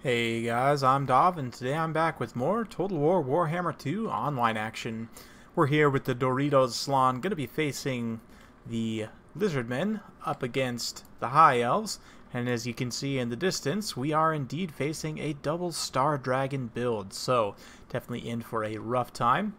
Hey guys, I'm Dov, and today I'm back with more Total War Warhammer 2 online action. We're here with the Doritos Slaan, gonna be facing the Lizardmen up against the High Elves, and as you can see in the distance, we are indeed facing a double Star Dragon build, so definitely in for a rough time.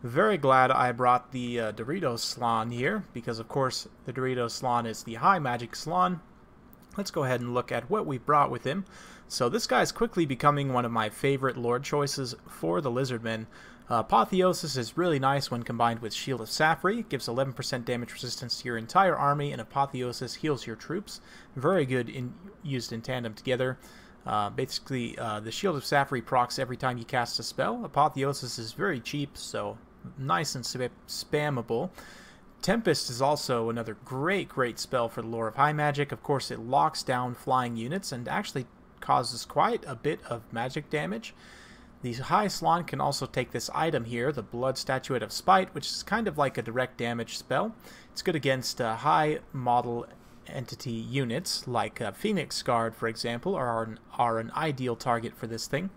Very glad I brought the Doritos Slaan here, because of course the Doritos Slaan is the high magic Slaan. Let's go ahead and look at what we brought with him. So this guy's quickly becoming one of my favorite lord choices for the Lizardmen. Apotheosis is really nice when combined with Shield of Safri. Gives 11% damage resistance to your entire army, and Apotheosis heals your troops. Very good used in tandem together. Basically, the Shield of Safri procs every time you cast a spell. Apotheosis is very cheap, so nice and spammable. Tempest is also another great spell for the lore of high magic. Of course, it locks down flying units and actually causes quite a bit of magic damage. The high Slaan can also take this item here, the Blood Statuette of Spite, which is kind of like a direct damage spell. It's good against high model entity units, like Phoenix Guard, for example, are an ideal target for this thing.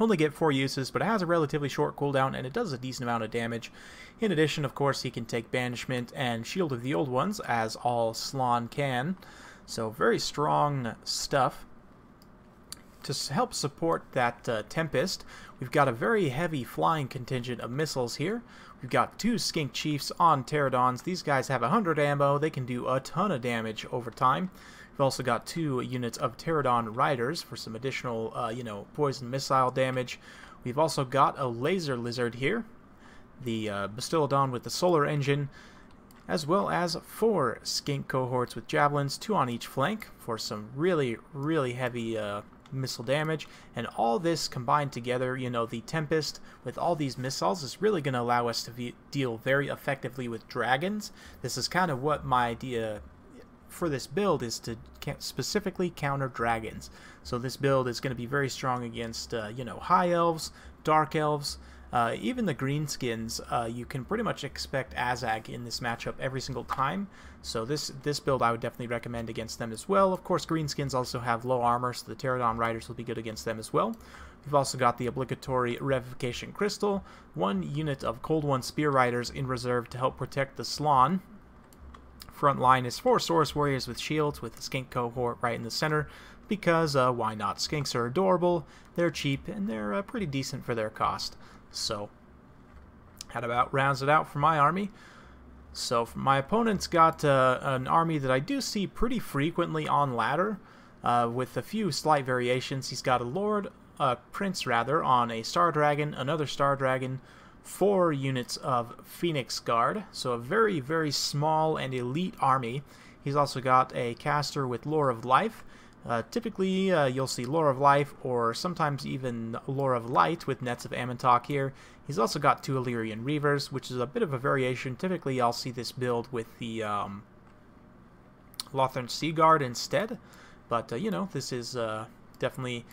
Only get 4 uses, but it has a relatively short cooldown, and it does a decent amount of damage. In addition, of course, he can take Banishment and Shield of the Old Ones, as all Slaan can. So very strong stuff. To help support that Tempest, we've got a very heavy flying contingent of missiles here. We've got 2 Skink Chiefs on Pterodons. These guys have 100 ammo. They can do a ton of damage over time. We've also got 2 units of Pterodon Riders for some additional, poison missile damage. We've also got a Laser Lizard here, the Bastillodon with the Solar Engine, as well as 4 Skink Cohorts with Javelins, 2 on each flank for some really heavy missile damage. And all this combined together, the Tempest with all these missiles is really going to allow us to deal very effectively with dragons. This is kind of what my idea for this build is, to specifically counter dragons. So this build is going to be very strong against high elves, dark elves, even the greenskins. You can pretty much expect Azag in this matchup every single time. So this build I would definitely recommend against them as well. Of course, greenskins also have low armor, so the Pterodon Riders will be good against them as well. We've also got the obligatory Revivification Crystal, 1 unit of Cold One Spear Riders in reserve to help protect the Slaan. Front line is 4 Saurus Warriors with shields, with the Skink cohort right in the center, because why not? Skinks are adorable, they're cheap, and they're pretty decent for their cost. So that about rounds it out for my army. So my opponent's got an army that I do see pretty frequently on ladder, with a few slight variations. He's got a Prince on a Star Dragon, another Star Dragon, 4 units of Phoenix Guard, so a very small and elite army. He's also got a caster with Lore of Life. Typically, you'll see Lore of Life, or sometimes even Lore of Light with Nets of Amantok here. He's also got 2 Illyrian Reavers, which is a bit of a variation. Typically, I'll see this build with the Lothern Sea Guard instead, but this is definitely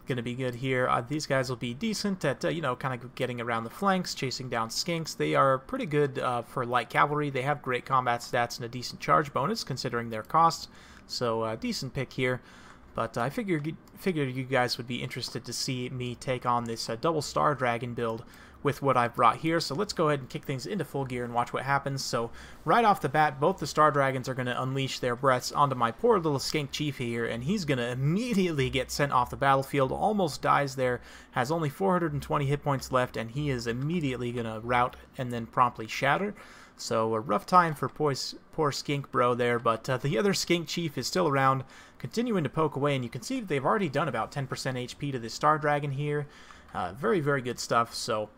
going to be good here. These guys will be decent at kind of getting around the flanks, chasing down skinks. They are pretty good for light cavalry. They have great combat stats and a decent charge bonus considering their cost, so decent pick here. But I figured you guys would be interested to see me take on this double Star Dragon build with what I've brought here. So let's go ahead and kick things into full gear and watch what happens. So right off the bat, both the Star Dragons are going to unleash their breaths onto my poor little Skink Chief here, and he's going to immediately get sent off the battlefield. Almost dies there, has only 420 hit points left, and he is immediately going to rout and then promptly shatter. So a rough time for poor Skink Bro there, but the other Skink Chief is still around, continuing to poke away, and you can see they've already done about 10% HP to this Star Dragon here. Very good stuff. So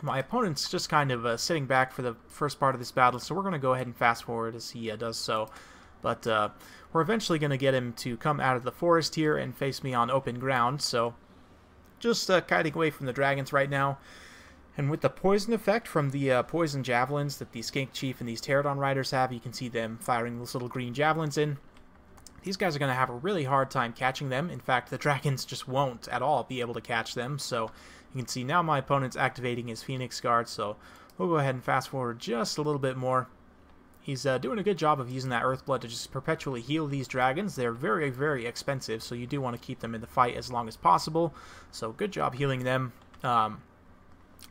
my opponent's just kind of sitting back for the first part of this battle, so we're going to go ahead and fast forward as he does so. But we're eventually going to get him to come out of the forest here and face me on open ground, so just kiting away from the dragons right now. And with the poison effect from the poison javelins that the Skink Chief and these Pterodon Riders have, you can see them firing those little green javelins in. These guys are going to have a really hard time catching them. In fact, the dragons just won't at all be able to catch them. So you can see now my opponent's activating his Phoenix Guard, so we'll go ahead and fast forward just a little bit more. He's doing a good job of using that Earthblood to just perpetually heal these dragons. They're very, very expensive, so you do want to keep them in the fight as long as possible. So good job healing them.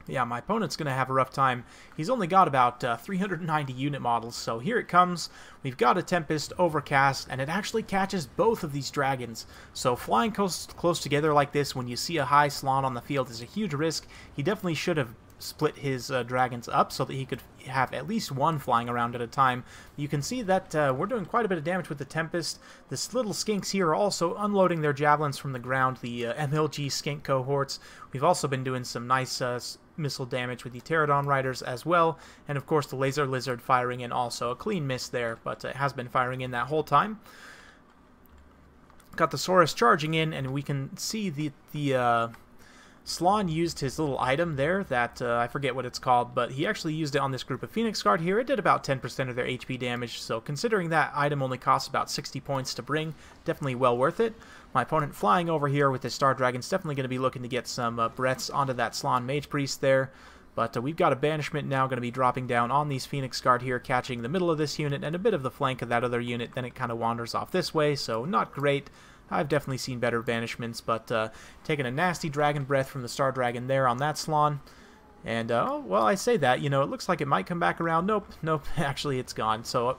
Yeah, my opponent's going to have a rough time. He's only got about 390 unit models, so here it comes. We've got a Tempest, Overcast, and it actually catches both of these dragons. So flying close together like this when you see a high Slaan on the field is a huge risk. He definitely should have split his dragons up so that he could have at least one flying around at a time. You can see that we're doing quite a bit of damage with the Tempest. This little skinks here are also unloading their javelins from the ground, the MLG skink cohorts. We've also been doing some nice missile damage with the Pterodon Riders as well, and of course the Laser Lizard firing in also. A clean miss there, but it has been firing in that whole time. Got the Saurus charging in, and we can see the Slaan used his little item there that, I forget what it's called, but he actually used it on this group of Phoenix Guard here. It did about 10% of their HP damage, so considering that item only costs about 60 points to bring, definitely well worth it. My opponent flying over here with his Star Dragon's definitely going to be looking to get some breaths onto that Slaan Mage Priest there. But we've got a Banishment now going to be dropping down on these Phoenix Guard here, catching the middle of this unit and a bit of the flank of that other unit. Then it kind of wanders off this way, so not great. I've definitely seen better banishments, but taking a nasty Dragon Breath from the Star Dragon there on that Slaan. And, oh, well, I say that, you know, it looks like it might come back around. Nope, nope, actually it's gone. So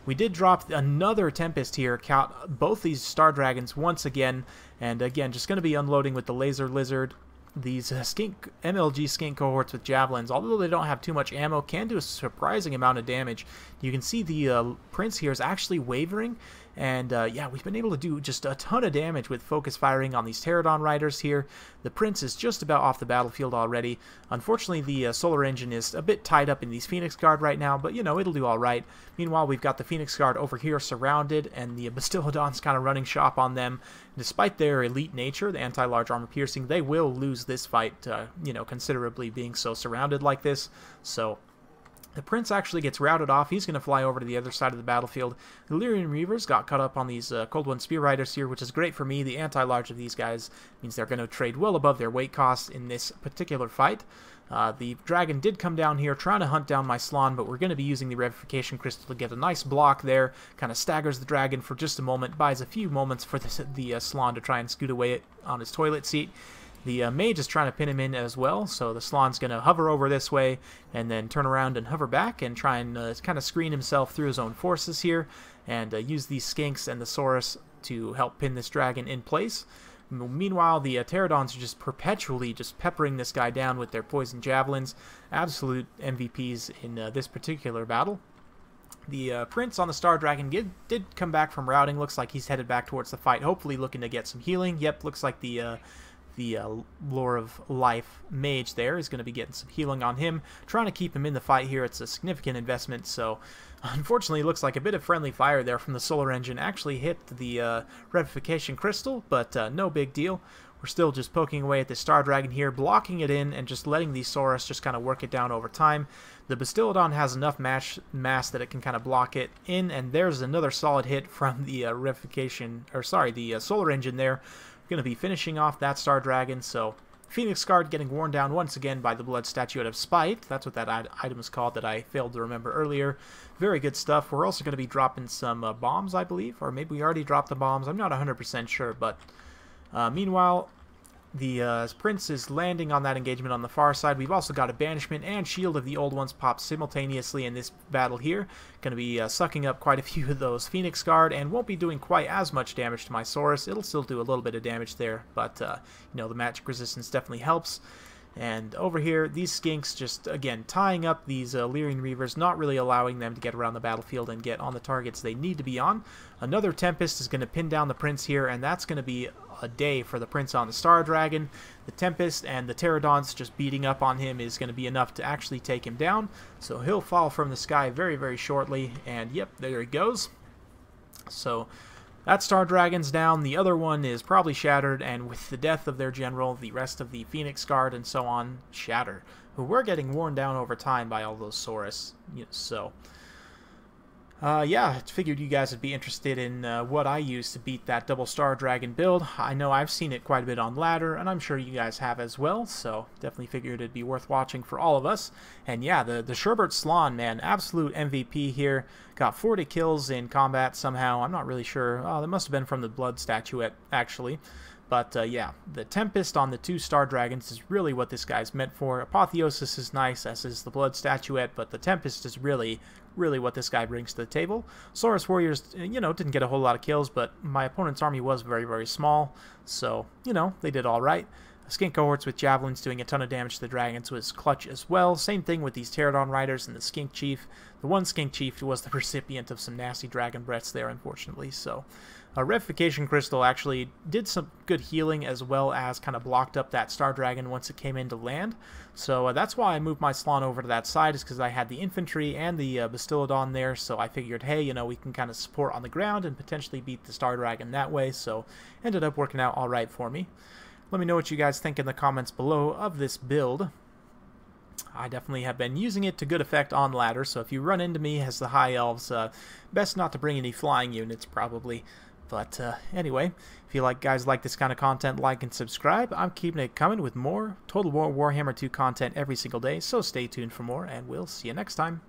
we did drop another Tempest here, count both these Star Dragons once again. And, again, just going to be unloading with the Laser Lizard. These MLG skink cohorts with javelins, although they don't have too much ammo, can do a surprising amount of damage. You can see the Prince here is actually wavering, and yeah, we've been able to do just a ton of damage with focus firing on these Pterodon Riders here. The Prince is just about off the battlefield already. Unfortunately, the Solar Engine is a bit tied up in these Phoenix Guard right now, but you know, it'll do alright. Meanwhile, we've got the Phoenix Guard over here surrounded, and the Bastiladon's kind of running shop on them. Despite their elite nature, the anti-large armor piercing, they will lose this fight, you know, considerably being so surrounded like this. So the Prince actually gets routed off. He's going to fly over to the other side of the battlefield. The Lyrian Reavers got caught up on these Cold One Spear Riders here, which is great for me. The anti-large of these guys means they're going to trade well above their weight cost in this particular fight. The dragon did come down here trying to hunt down my Slaan, but we're going to be using the Revivification Crystal to get a nice block there. Kind of staggers the dragon for just a moment, buys a few moments for the Slaan to try and scoot away on his toilet seat. The Mage is trying to pin him in as well, so the Slaan's going to hover over this way and then turn around and hover back and try and kind of screen himself through his own forces here and use these Skinks and the Saurus to help pin this dragon in place. Meanwhile, the Pterodons are just perpetually just peppering this guy down with their poison javelins. Absolute MVPs in this particular battle. The Prince on the Star Dragon did come back from routing. Looks like he's headed back towards the fight, hopefully looking to get some healing. Yep, looks like the Lore of Life Mage there is going to be getting some healing on him. Trying to keep him in the fight here. It's a significant investment, so unfortunately it looks like a bit of friendly fire there from the Solar Engine actually hit the Revivification Crystal, but no big deal. We're still just poking away at the Star Dragon here, blocking it in and just letting these Saurus just kind of work it down over time. The Bastiladon has enough mass that it can kind of block it in, and there's another solid hit from the the Solar Engine there. Going to be finishing off that Star Dragon, so Phoenix Guard getting worn down once again by the Blood Statuette of Spite. That's what that item is called that I failed to remember earlier. Very good stuff. We're also going to be dropping some bombs, I believe, or maybe we already dropped the bombs. I'm not 100% sure, but meanwhile, the Prince is landing on that engagement on the far side. We've also got a Banishment and Shield of the Old Ones popped simultaneously in this battle here. Going to be sucking up quite a few of those Phoenix Guard and won't be doing quite as much damage to my Saurus. It'll still do a little bit of damage there, but you know, the magic resistance definitely helps. And over here, these Skinks just, again, tying up these Lyrian Reavers, not really allowing them to get around the battlefield and get on the targets they need to be on. Another Tempest is going to pin down the Prince here, and that's going to be a day for the Prince on the Star Dragon. The Tempest and the Pterodons just beating up on him is going to be enough to actually take him down. So he'll fall from the sky very, very shortly, and yep, there he goes. So that Star Dragon's down, the other one is probably shattered, and with the death of their general, the rest of the Phoenix Guard and so on shatter, who were getting worn down over time by all those Saurus. So Yeah, I figured you guys would be interested in what I use to beat that double star dragon build. I know I've seen it quite a bit on ladder, and I'm sure you guys have as well, so definitely figured it'd be worth watching for all of us. And yeah, the Sherbert Slaan, man, absolute MVP here. Got 40 kills in combat somehow. I'm not really sure. Oh, that must have been from the blood statuette, actually. But yeah, the Tempest on the 2-star dragons is really what this guy's meant for. Apotheosis is nice, as is the blood statuette, but the Tempest is really what this guy brings to the table. Saurus Warriors, you know, didn't get a whole lot of kills, but my opponent's army was very small, so, you know, they did alright. Skink cohorts with javelins doing a ton of damage to the dragons was clutch as well. Same thing with these Pterodon riders and the Skink Chief. The one Skink Chief was the recipient of some nasty dragon breaths there, unfortunately, so... Revivification Crystal actually did some good healing as well as kind of blocked up that Star Dragon once it came into land. So that's why I moved my Slaan over to that side, is because I had the infantry and the Bastillodon there, so I figured, hey, you know, we can kind of support on the ground and potentially beat the Star Dragon that way, so ended up working out alright for me. Let me know what you guys think in the comments below of this build. I definitely have been using it to good effect on ladder, so if you run into me as the High Elves, best not to bring any flying units, probably. But anyway, if you guys like this kind of content, like and subscribe. I'm keeping it coming with more Total War Warhammer 2 content every single day, so stay tuned for more, and we'll see you next time.